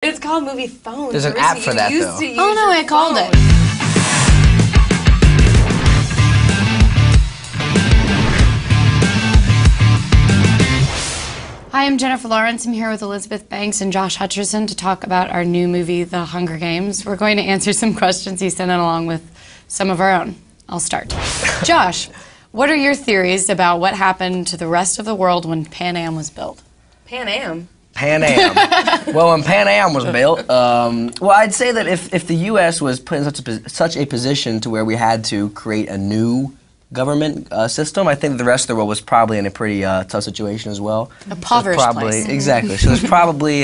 It's called movie phone. There's an app for that, though. Oh no, I called it. Hi, I'm Jennifer Lawrence. I'm here with Elizabeth Banks and Josh Hutcherson to talk about our new movie, The Hunger Games. We're going to answer some questions you sent in along with some of our own. I'll start. Josh, what are your theories about what happened to the rest of the world when Pan Am was built? Pan Am? Pan Am. Well, when Pan Am was built, well, I'd say that if the U.S. was put in such a position to where we had to create a new government system, I think the rest of the world was probably in a pretty tough situation as well. A impoverished place. Exactly. So there's probably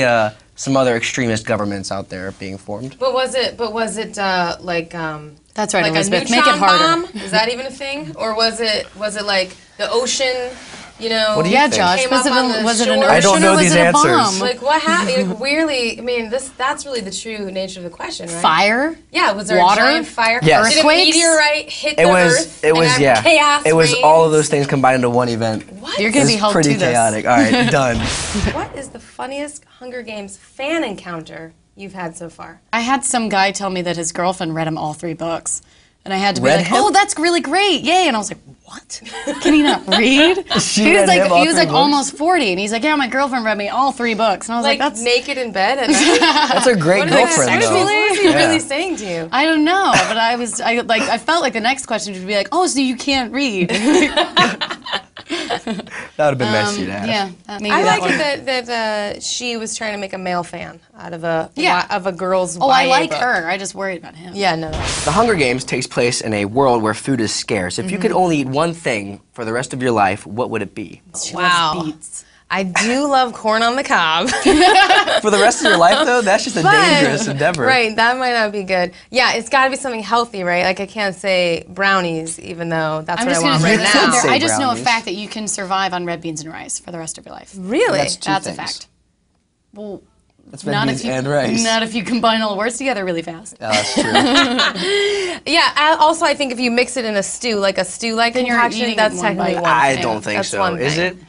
some other extremist governments out there being formed. But was it like That's right, like Elizabeth. a Make it harder. bomb? Is that even a thing? Or was it like the ocean? You know, what do you think? Josh, came was up it, on the was it an shore? ocean I don't know or was these it a answers. bomb? Like what happened? Like, really, I mean, that's really the true nature of the question, right? Fire? Yeah, was there Water? a giant fire? Yes. Did a Earthquakes? meteorite hit the It was, Earth? it was, and yeah. have chaos It was reigns? all of those things combined into one event. What? You're going to be It's held pretty to this. chaotic. All right, done. What is the funniest Hunger Games fan encounter you've had so far? I had some guy tell me that his girlfriend read him all 3 books. And I had to be Read like, him? oh, that's really great, yay. And I was like, what? Can he not read? She he was read like, him all he was 3 like books? almost 40. And he's like, yeah, my girlfriend read me all 3 books. And I was like, that's... naked in bed at night? That's a great girlfriend, What though. was he really saying to you? I don't know, but I felt like the next question would be like, oh, so you can't read. That would have been nice to you to ask. Yeah, maybe I that like one. it that she was trying to make a male fan out of a Yeah. of a girl's Oh, I YA like book. her. I just worried about him. Yeah, no. The Hunger Games takes place in a world where food is scarce. If you could only eat one thing for the rest of your life, what would it be? She Wow. loves beets. I do love corn on the cob. For the rest of your life, though, that's just a dangerous endeavor. Right, that might not be good. Yeah, it's got to be something healthy, right? Like I can't say brownies, even though that's I'm what I just want going right to could now. say I just know a brownies. fact that you can survive on red beans and rice for the rest of your life. Really? That's two That's things. a fact. Well, That's red not beans if you and rice. not if you combine all the words together really fast. Yeah, that's true. Yeah. Also, I think if you mix it in a stew, like a stew-like Then you're concoction, eating that's one technically bite. one I thing. don't think That's so. one Is thing. it?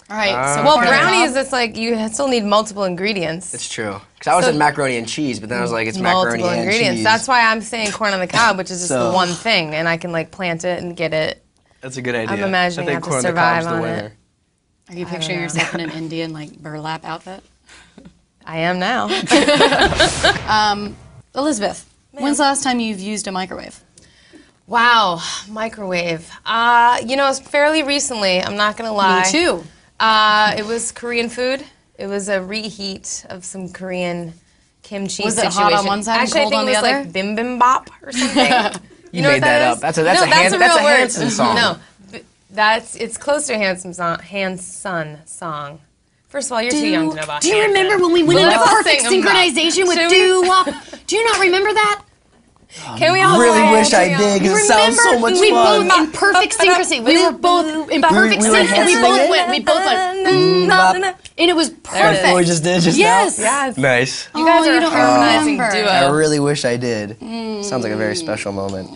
All right. So Well, corn on the brownies, cob. it's like you still need multiple ingredients. It's true. Because I was So- at macaroni and cheese, but then I was like, it's macaroni Multiple and ingredients. cheese. That's why I'm saying corn on the cob, which is just So- the one thing, and I can like plant it and get it. That's a good idea. I'm imagining I have to corn on the survive cob's the on winner. it. Are you picturing know. yourself in an Indian like burlap outfit? I am now. Elizabeth, when's the last time you've used a microwave? Wow, microwave. You know, it's fairly recently. I'm not gonna lie. Me too. It was Korean food. It was a reheat of some Korean kimchi Was it situation. hot on one side and Actually, cold I think on it was the other? like bibimbap or something. You know made what that that up. is? That's a No, Hanson real word. Hanson song. No, it's close to a Hanson song. First of all, you're too young to know about Do you Hanson. remember when we went into Let's perfect sing 'em back. synchronization with Should we- doo-wop? Do you not remember that? Can we all really sing? wish I Can we all- did, 'cause it sounds so much we fun. both in perfect synchrony. We were both in perfect we were sync, and we both Hansoning went. We both went, and it was it perfect. Like what we just did just Yes. now? Yes. Nice. You guys Oh, are you a don't harmonizing remember. duo. I really wish I did. Sounds like a very special moment.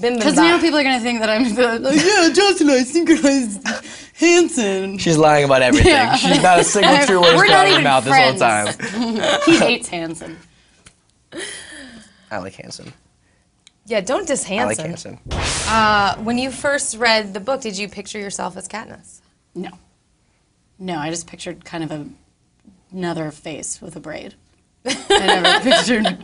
Because now people are gonna think that I'm like, yeah, Justin, I synchronized Hanson. She's lying about everything. Yeah. She's not a single true word We're has not come out of her even mouth friends. this whole time. He hates Hanson. I like Hanson. Yeah, don't diss I like Hanson. Hanson. When you first read the book, did you picture yourself as Katniss? No. No, I just pictured kind of another face with a braid. I never pictured.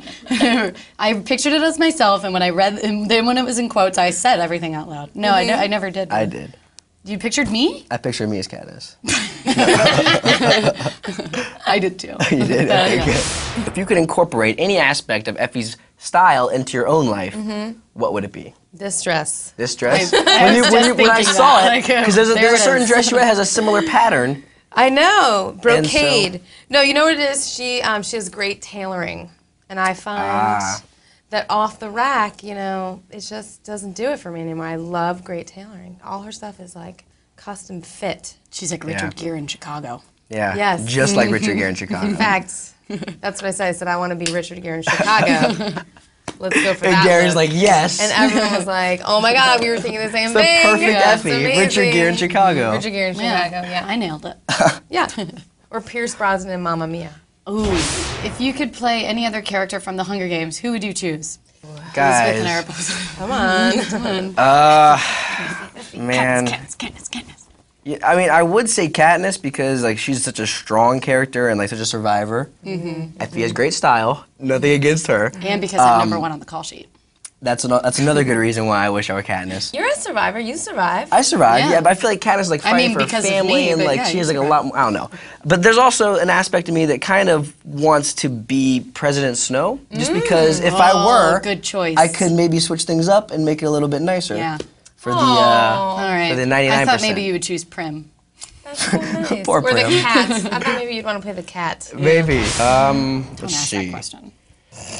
I pictured it as myself, and when I read, and then when it was in quotes, I said everything out loud. No, I never did. I did. You pictured me? I picture me as Katniss. I did too. You did? Okay, Yeah. good. If you could incorporate any aspect of Effie's style into your own life, what would it be? This dress. This dress? I was just when I thinking saw that, it, like, because there's there a it certain is. dress you wear has a similar pattern. I know, brocade. And No, you know what it is? She has great tailoring, and I find that off the rack, you know, it just doesn't do it for me anymore. I love great tailoring. All her stuff is like custom fit. She's like Richard Gere in Chicago. Yeah. Yes. Just like Richard Gere in Chicago. In fact, that's what I said. I said I want to be Richard Gere in Chicago. Let's go for And that. Gary's look. like, yes. And everyone was like, "Oh my God, we were thinking the same It's the thing." perfect That's Effie. amazing. Richard Gere in Chicago. Richard Gere in Chicago. Yeah. I nailed it. Yeah. Or Pierce Brosnan in Mamma Mia. Ooh, if you could play any other character from the Hunger Games, who would you choose? Guys. Elizabeth and I are both. Come on. Man. Katniss. Yeah, I mean, I would say Katniss because like she's such a strong character and like such a survivor. Effie has great style. Nothing against her. And because I'm #1 on the call sheet. That's another good reason why I wish I were Katniss. You're a survivor. You survived. I survived, Yeah. yeah, but I feel like Katniss is like fighting for her because of family me, and but like yeah, she you has like a survived. lot more, I don't know. But there's also an aspect of me that kind of wants to be President Snow, just because if I were, good choice. I could maybe switch things up and make it a little bit nicer. Yeah. For the All right. for the 99%. I thought maybe you would choose Prim. That's so nice. Poor Or the Prim. cat. I thought maybe you'd want to play the cat. Maybe. Don't Let's ask see. that question.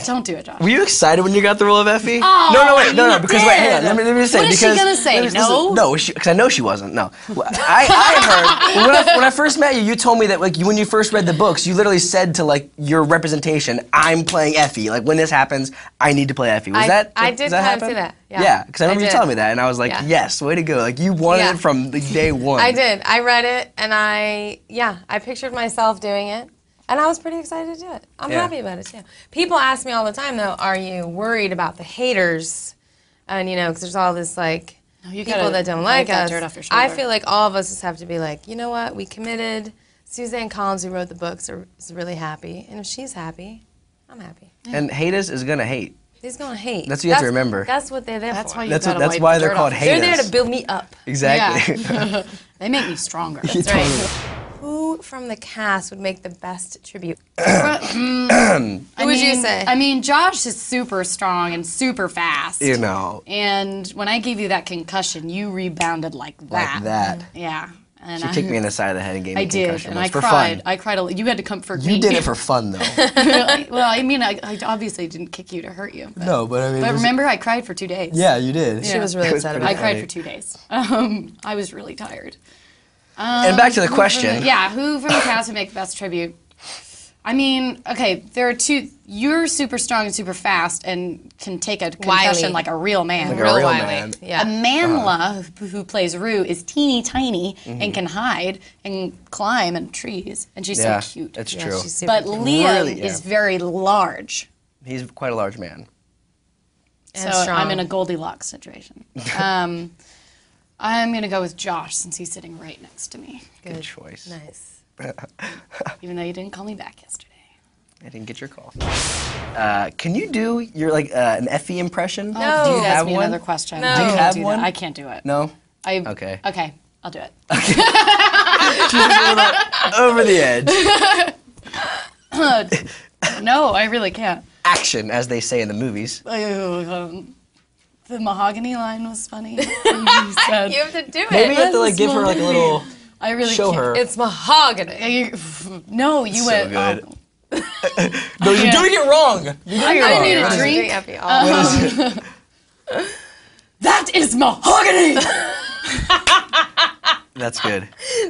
Don't do it, Josh. Were you excited when you got the role of Effie? Oh, no, because wait, hang on. did. Let me just say. What is she because, gonna say, listen, no? No, because I know she wasn't. No, I heard when I first met you. You told me that like when you first read the books, you literally said to like your representation, "I'm playing Effie. Like when this happens, I need to play Effie." Was that? I does did that kind of happen? say that. Yeah. Yeah, because I remember you did. telling me that, and I was like, Yeah. "Yes, way to go! Like you wanted Yeah. it from the day one." I did. I read it, and I pictured myself doing it, and I was pretty excited to do it. I'm Yeah. happy about it too. People ask me all the time, though, are you worried about the haters? And because there's all this like you people gotta that don't wipe like that us. dirt off your I shoulder. feel like all of us just have to be like, you know what? We committed. Suzanne Collins, who wrote the books, is really happy, and if she's happy, I'm happy. And haters is gonna hate. He's gonna hate. That's what you have to remember. That's what they're there That's for. why you That's gotta that's wipe why the they're dirt called off your They're haters. there to build me up. Exactly. Yeah. They make me stronger. That's right. Who from the cast would make the best tribute? Who would you say? I mean, Josh is super strong and super fast. You know, And when I gave you that concussion, you rebounded like that. like that. Yeah. And She kicked me in the side of the head and gave me I a did, concussion. and It I was for cried. fun. I cried a lot. You had to comfort me. You did it for fun, though. Well, I mean, I obviously didn't kick you to hurt you. But, No, but I mean, but remember, I cried for 2 days. yeah, you did. She was really It was upset pretty about I it. cried for 2 days. I was really tired. And back to the question. Yeah, who from the cast would make the best tribute? I mean, okay, there are two. You're super strong and super fast and can take a concussion Wily. like a real man. Like a real wily. man. Yeah. Amanla, who plays Rue, is teeny tiny and can hide and climb in trees, and she's Yeah, so cute. that's Yeah, true. she's super But cute. Liam Really, yeah. is very large, He's quite a large man. And so strong. I'm in a Goldilocks situation. I'm gonna go with Josh since he's sitting right next to me, Good choice. Nice. even though you didn't call me back yesterday. I didn't get your call. Can you do your like an Effie impression? No. Do you you have ask me one? another question? No. I Do you can't have do one? That. I can't do it. No. Okay. Okay, I'll do it. Over the edge. No, I really can't. Action, as they say in the movies. The mahogany line was funny. You said. You have to do it. Maybe you have to like That's give her like a little I really show can't. her. It's mahogany. No, you So went. good. Oh. No, you're doing it wrong. You're doing it I wrong. need a I'm drink. doing Effie all That is mahogany. That's good.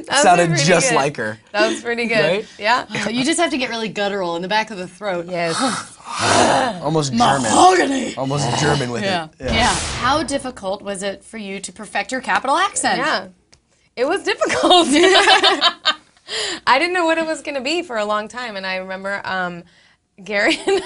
That Sounded was just pretty good. like her. That was pretty good. Right? Yeah. You just have to get really guttural in the back of the throat. Yes. Almost German. Mahogany. Almost German with Yeah. it. Yeah. How difficult was it for you to perfect your capital accent? Yeah. It was difficult. I didn't know what it was going to be for a long time. And I remember Gary and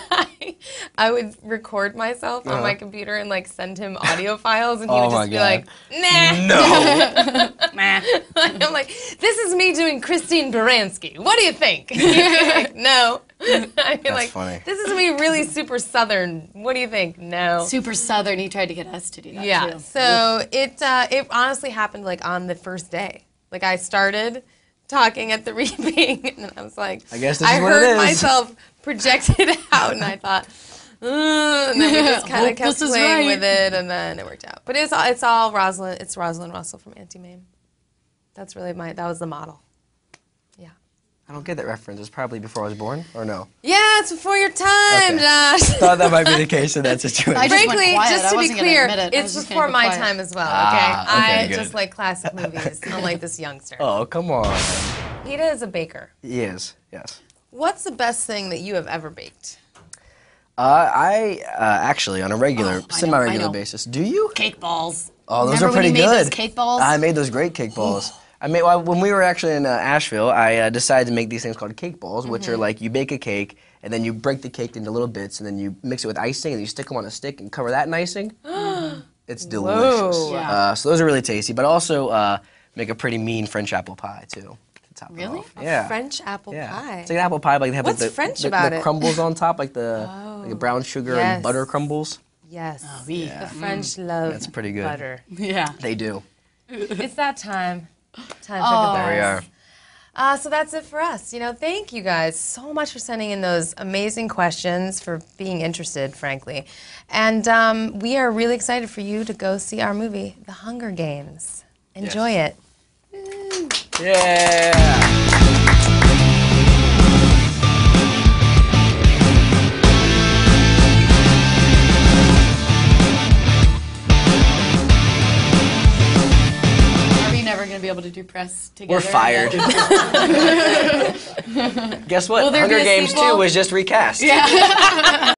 I would record myself on my computer and like send him audio files. And he Oh would my just be God. like, nah. No. Meh. I'm like, this is me doing Christine Baranski. What do you think? He'd be like, no. I'd be like, funny. this is me really super Southern. What do you think? No. Super Southern. He tried to get us to do that Yeah. too. So it honestly happened like on the first day. Like I started talking at the reading, and then I was like, I guess this I is what it heard is. myself projected out, and I thought, and then we just kind Hope of kept this is playing right. with it, and then it worked out. But it's all Rosalind. It's Rosalind Russell from Auntie Mame. That's really that was the model. Yeah. I don't get that reference. It's probably before I was born, or no? Yeah, it's before your time, Okay. Josh. Thought that might be the case in that situation. I just went Frankly, quiet. just I to be wasn't gonna clear, admit it. I was it's just before gonna go my quiet. time as well. Ah, okay, I good. just like classic movies, unlike this youngster. Oh, come on. Peter is a baker. He is, yes. What's the best thing that you have ever baked? I actually, on a regular, I semi-regular know. basis. Do you? Cake balls. Oh, those Remember are pretty when you good. made those cake balls? I made those great cake balls. When we were actually in Asheville, I decided to make these things called cake balls, which are like you bake a cake and then you break the cake into little bits and then you mix it with icing and you stick them on a stick and cover that in icing. It's delicious. Yeah. So those are really tasty, but also make a pretty mean French apple pie too. To top it off. Yeah. French apple pie. It's like an apple pie, but they have What's like French the about it? crumbles on top, like the brown sugar and butter crumbles. Yes. Oh, oui. The French love That's pretty good. butter. Yeah. They do. It's that time. Time for Oh. goodbyes. There we are. So that's it for us. Thank you guys so much for sending in those amazing questions, for being interested, frankly. And we are really excited for you to go see our movie, The Hunger Games. Enjoy it. Yeah. Never going to be able to do press together. We're fired. Guess what? Will there Hunger be a Games sequel? 2 was just recast. Yeah.